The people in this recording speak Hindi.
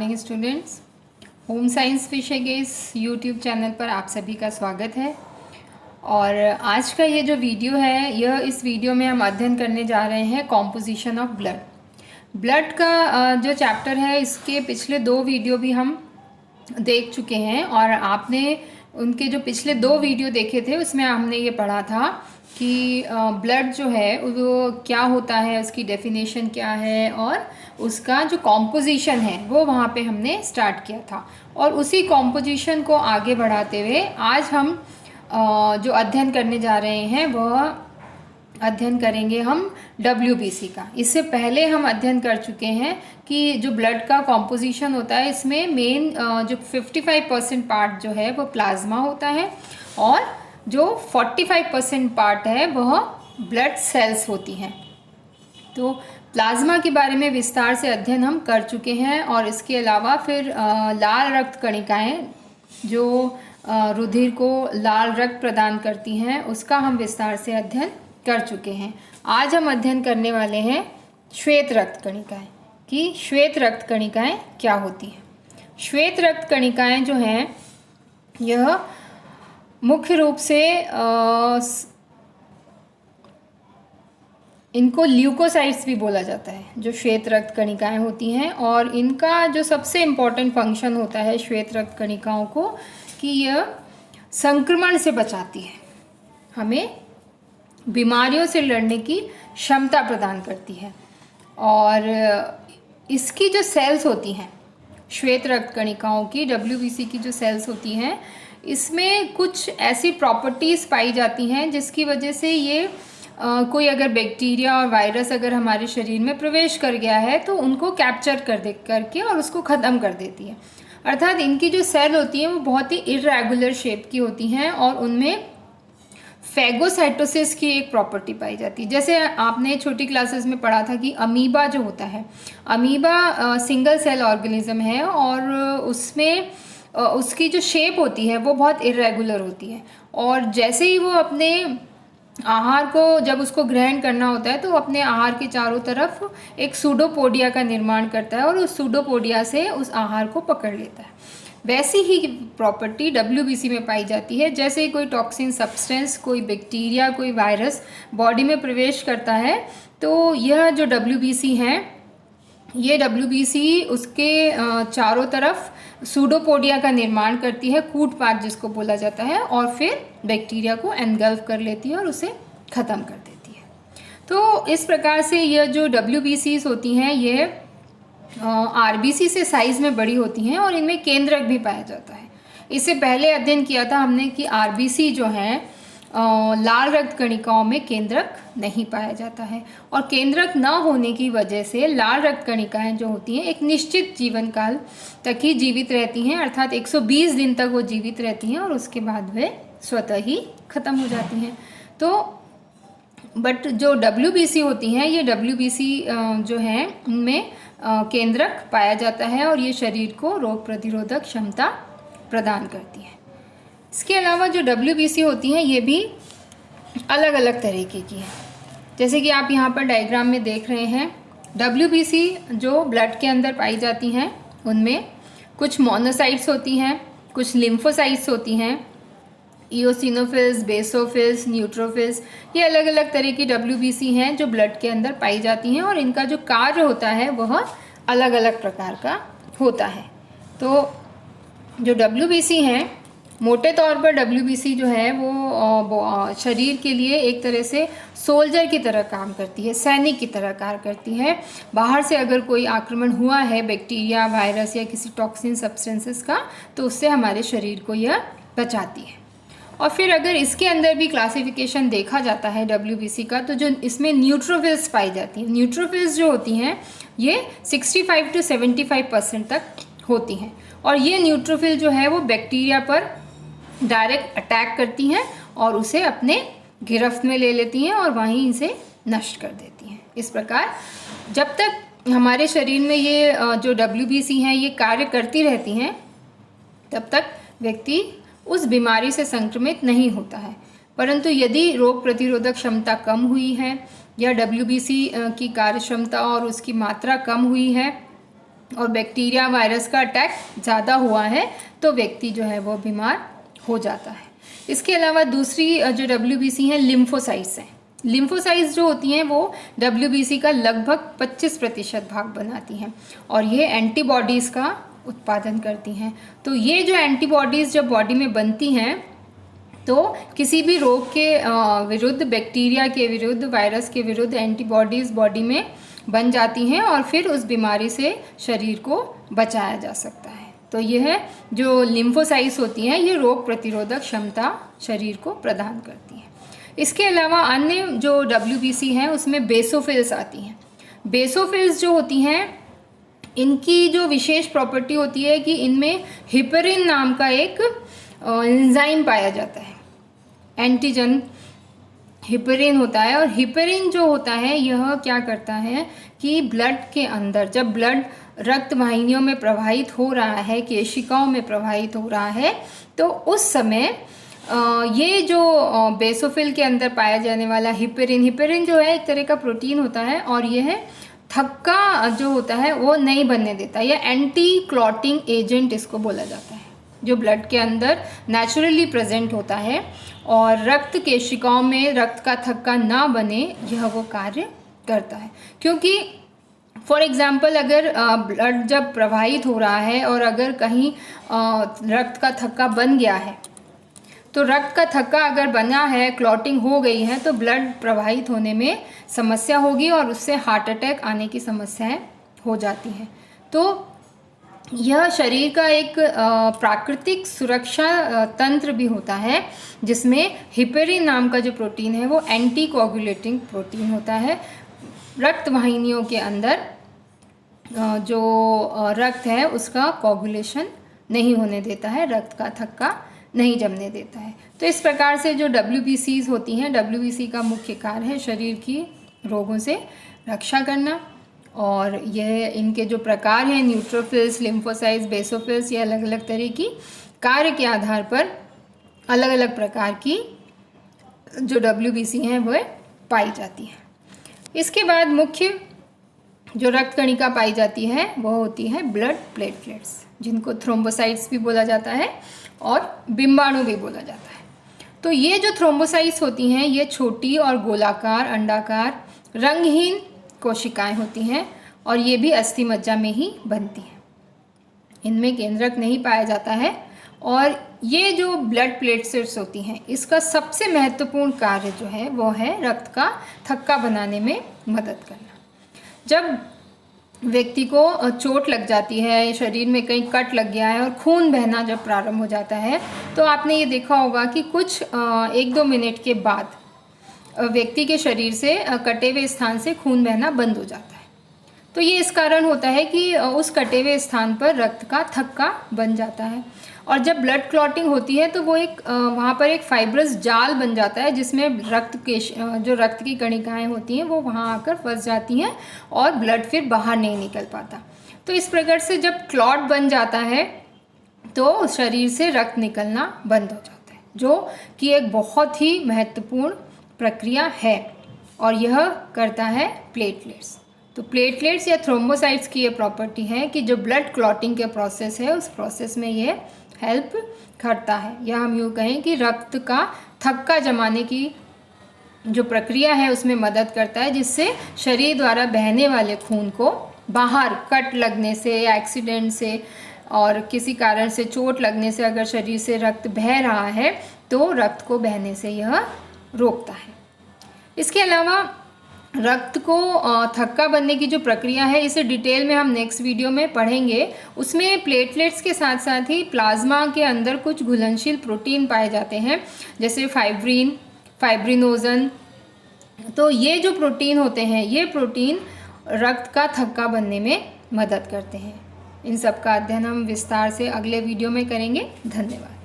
Morning students. होम साइंस विषय के इस यूट्यूब चैनल पर आप सभी का स्वागत है। और आज का ये जो वीडियो है, इस वीडियो में हम अध्ययन करने जा रहे हैं कॉम्पोजिशन ऑफ ब्लड का जो चैप्टर है, इसके पिछले 2 वीडियो भी हम देख चुके हैं। और आपने उनके जो पिछले 2 वीडियो देखे थे उसमें हमने ये पढ़ा था कि ब्लड जो है वो क्या होता है, उसकी डेफिनेशन क्या है और उसका जो कॉम्पोजिशन है वो वहाँ पे हमने स्टार्ट किया था। और उसी कॉम्पोजिशन को आगे बढ़ाते हुए आज हम जो अध्ययन करने जा रहे हैं वह अध्ययन करेंगे हम WBC का। इससे पहले हम अध्ययन कर चुके हैं कि जो ब्लड का कॉम्पोजिशन होता है इसमें मेन जो 55% पार्ट जो है वो प्लाज्मा होता है और जो 45% पार्ट है वह ब्लड सेल्स होती हैं। तो प्लाज्मा के बारे में विस्तार से अध्ययन हम कर चुके हैं। और इसके अलावा फिर लाल रक्त कणिकाएँ जो रुधिर को लाल रक्त प्रदान करती हैं उसका हम विस्तार से अध्ययन कर चुके हैं। आज हम अध्ययन करने वाले हैं श्वेत रक्त कणिकाएँ कि श्वेत रक्त कणिकाएँ क्या होती हैं। श्वेत रक्त कणिकाएँ जो हैं यह मुख्य रूप से इनको ल्यूकोसाइट्स भी बोला जाता है, जो श्वेत रक्त कणिकाएँ होती हैं। और इनका जो सबसे इम्पॉर्टेंट फंक्शन होता है श्वेत रक्त कणिकाओं को कि यह संक्रमण से बचाती है, हमें बीमारियों से लड़ने की क्षमता प्रदान करती है। और इसकी जो सेल्स होती हैं श्वेत रक्त कणिकाओं की, WBC की जो सेल्स होती हैं, इसमें कुछ ऐसी प्रॉपर्टीज़ पाई जाती हैं जिसकी वजह से ये कोई अगर बैक्टीरिया और वायरस अगर हमारे शरीर में प्रवेश कर गया है तो उनको कैप्चर करके और उसको ख़त्म कर देती है। अर्थात इनकी जो सेल होती हैं वो बहुत ही इर्रेगुलर शेप की होती हैं और उनमें फैगोसाइटोसिस की एक प्रॉपर्टी पाई जाती है। जैसे आपने छोटी क्लासेस में पढ़ा था कि अमीबा जो होता है, अमीबा सिंगल सेल ऑर्गेनिज्म है और उसमें उसकी जो शेप होती है वो बहुत इर्रेगुलर होती है। और जैसे ही वो अपने आहार को जब उसको ग्रहण करना होता है तो अपने आहार के चारों तरफ एक सूडोपोडिया का निर्माण करता है और उस सूडोपोडिया से उस आहार को पकड़ लेता है। वैसी ही प्रॉपर्टी WBC में पाई जाती है। जैसे कोई टॉक्सिन सब्सटेंस, कोई बैक्टीरिया, कोई वायरस बॉडी में प्रवेश करता है तो यह जो WBC हैं, ये WBC उसके चारों तरफ सूडोपोडिया का निर्माण करती है, कूट पाट जिसको बोला जाता है, और फिर बैक्टीरिया को एनगल्फ कर लेती है और उसे ख़त्म कर देती है। तो इस प्रकार से यह जो WBCs होती हैं ये RBC से साइज़ में बड़ी होती हैं और इनमें केंद्रक भी पाया जाता है। इससे पहले अध्ययन किया था हमने कि RBC जो हैं लाल रक्त कणिकाओं में केंद्रक नहीं पाया जाता है। और केंद्रक न होने की वजह से लाल रक्त कणिकाएँ जो होती हैं एक निश्चित जीवन काल तक ही जीवित रहती हैं, अर्थात 120 दिन तक वो जीवित रहती हैं और उसके बाद वे स्वतः ही ख़त्म हो जाती हैं। तो बट जो WBC होती हैं, ये WBC जो हैं उनमें केंद्रक पाया जाता है और ये शरीर को रोग प्रतिरोधक क्षमता प्रदान करती है। इसके अलावा जो WBC होती हैं ये भी अलग अलग तरीके की हैं। जैसे कि आप यहाँ पर डायग्राम में देख रहे हैं, WBC जो ब्लड के अंदर पाई जाती हैं उनमें कुछ मोनोसाइट्स होती हैं, कुछ लिम्फोसाइट्स होती हैं, इओसिनोफिल्स, बेसोफिल्स, न्यूट्रोफिल्स, ये अलग अलग तरह की WBC हैं जो ब्लड के अंदर पाई जाती हैं और इनका जो कार्य होता है वह अलग अलग प्रकार का होता है। तो जो WBC हैं, मोटे तौर पर WBC जो है वो शरीर के लिए एक तरह से सोल्जर की तरह काम करती है, सैनिक की तरह कार्य करती है। बाहर से अगर कोई आक्रमण हुआ है बैक्टीरिया, वायरस या किसी टॉक्सिन सब्सटेंसेस का, तो उससे हमारे शरीर को यह बचाती है। और फिर अगर इसके अंदर भी क्लासिफिकेशन देखा जाता है WBC का, तो जो इसमें न्यूट्रोफिल्स पाई जाती हैं, न्यूट्रोफिल्स जो होती हैं ये 65 से 75% तक होती हैं। और ये न्यूट्रोफिल जो है वो बैक्टीरिया पर डायरेक्ट अटैक करती हैं और उसे अपने गिरफ्त में ले लेती हैं और वहीं इसे नष्ट कर देती हैं। इस प्रकार जब तक हमारे शरीर में ये जो WBC हैं ये कार्य करती रहती हैं तब तक व्यक्ति उस बीमारी से संक्रमित नहीं होता है। परंतु यदि रोग प्रतिरोधक क्षमता कम हुई है या WBC की कार्य क्षमता और उसकी मात्रा कम हुई है और बैक्टीरिया वायरस का अटैक ज़्यादा हुआ है तो व्यक्ति जो है वो बीमार हो जाता है। इसके अलावा दूसरी जो WBC हैं लिम्फोसाइट्स हैं। लिम्फोसाइट्स जो होती हैं वो WBC का लगभग 25% भाग बनाती हैं और ये एंटीबॉडीज़ का उत्पादन करती हैं। तो ये जो एंटीबॉडीज़ जब बॉडी में बनती हैं तो किसी भी रोग के विरुद्ध, बैक्टीरिया के विरुद्ध, वायरस के विरुद्ध एंटीबॉडीज़ बॉडी में बन जाती हैं और फिर उस बीमारी से शरीर को बचाया जा सकता है। तो यह जो लिम्फोसाइट्स होती हैं ये रोग प्रतिरोधक क्षमता शरीर को प्रदान करती हैं। इसके अलावा अन्य जो WBC हैं उसमें बेसोफिल्स आती हैं। बेसोफिल्स जो होती हैं इनकी जो विशेष प्रॉपर्टी होती है कि इनमें हिपरिन नाम का एक एंजाइम पाया जाता है। एंटीजन हिपरिन होता है और हिपरिन जो होता है यह क्या करता है कि ब्लड के अंदर, जब ब्लड रक्त वाहिनियों में प्रवाहित हो रहा है, केशिकाओं में प्रवाहित हो रहा है, तो उस समय ये जो बेसोफिल के अंदर पाया जाने वाला हिपरिन जो है एक तरह का प्रोटीन होता है और यह थक्का जो होता है वो नहीं बनने देता। यह एंटी क्लॉटिंग एजेंट इसको बोला जाता है, जो ब्लड के अंदर नेचुरली प्रेजेंट होता है और रक्त केशिकाओं में रक्त का थक्का ना बने यह वो कार्य करता है। क्योंकि फॉर एग्ज़ाम्पल अगर ब्लड जब प्रवाहित हो रहा है और अगर कहीं रक्त का थक्का बन गया है, तो रक्त का थक्का अगर बना है, क्लॉटिंग हो गई है, तो ब्लड प्रवाहित होने में समस्या होगी और उससे हार्ट अटैक आने की समस्याएं हो जाती हैं। तो यह शरीर का एक प्राकृतिक सुरक्षा तंत्र भी होता है जिसमें हिपरिन नाम का जो प्रोटीन है वो एंटी कोगुलेटिंग प्रोटीन होता है। रक्त वाहिनियों के अंदर जो रक्त है उसका कोगुलेशन नहीं होने देता है, रक्त का थक्का नहीं जमने देता है। तो इस प्रकार से जो WBCs होती हैं, WBC का मुख्य कार्य है शरीर की रोगों से रक्षा करना। और यह इनके जो प्रकार हैं न्यूट्रोफिल्स, लिम्फोसाइट्स, बेसोफिल्स, ये अलग अलग तरह की कार्य के आधार पर अलग अलग प्रकार की जो WBC हैं वह पाई जाती हैं। इसके बाद मुख्य जो रक्त कणिका पाई जाती है वो होती है ब्लड प्लेटलेट्स, जिनको थ्रोम्बोसाइट्स भी बोला जाता है और बिंबाणु भी बोला जाता है। तो ये जो थ्रोम्बोसाइट्स होती हैं ये छोटी और गोलाकार, अंडाकार, रंगहीन कोशिकाएं होती हैं और ये भी अस्थि मज्जा में ही बनती हैं। इनमें केंद्रक नहीं पाया जाता है। और ये जो ब्लड प्लेटलेट्स होती हैं इसका सबसे महत्वपूर्ण कार्य जो है वो है रक्त का थक्का बनाने में मदद करना। जब व्यक्ति को चोट लग जाती है, शरीर में कहीं कट लग गया है और खून बहना जब प्रारंभ हो जाता है, तो आपने ये देखा होगा कि कुछ 1-2 मिनट के बाद व्यक्ति के शरीर से कटे हुए स्थान से खून बहना बंद हो जाता है। तो ये इस कारण होता है कि उस कटे हुए स्थान पर रक्त का थक्का बन जाता है। और जब ब्लड क्लॉटिंग होती है तो वो एक वहाँ पर एक फाइब्रस जाल बन जाता है जिसमें जो रक्त की कणिकाएं होती हैं वो वहाँ आकर फंस जाती हैं और ब्लड फिर बाहर नहीं निकल पाता। तो इस प्रकार से जब क्लॉट बन जाता है तो शरीर से रक्त निकलना बंद हो जाता है, जो कि एक बहुत ही महत्वपूर्ण प्रक्रिया है और यह करता है प्लेटलेट्स। तो प्लेटलेट्स या थ्रोम्बोसाइट्स की ये प्रॉपर्टी है कि जो ब्लड क्लॉटिंग के प्रोसेस है उस प्रोसेस में ये हेल्प करता है, या हम यूँ कहें कि रक्त का थक्का जमाने की जो प्रक्रिया है उसमें मदद करता है, जिससे शरीर द्वारा बहने वाले खून को बाहर कट लगने से या एक्सीडेंट से और किसी कारण से चोट लगने से अगर शरीर से रक्त बह रहा है तो रक्त को बहने से यह रोकता है। इसके अलावा रक्त को थक्का बनने की जो प्रक्रिया है इसे डिटेल में हम नेक्स्ट वीडियो में पढ़ेंगे। उसमें प्लेटलेट्स के साथ साथ ही प्लाज्मा के अंदर कुछ घुलनशील प्रोटीन पाए जाते हैं, जैसे फाइब्रिन, फाइब्रिनोजन। तो ये जो प्रोटीन होते हैं ये प्रोटीन रक्त का थक्का बनने में मदद करते हैं। इन सब का अध्ययन हम विस्तार से अगले वीडियो में करेंगे। धन्यवाद।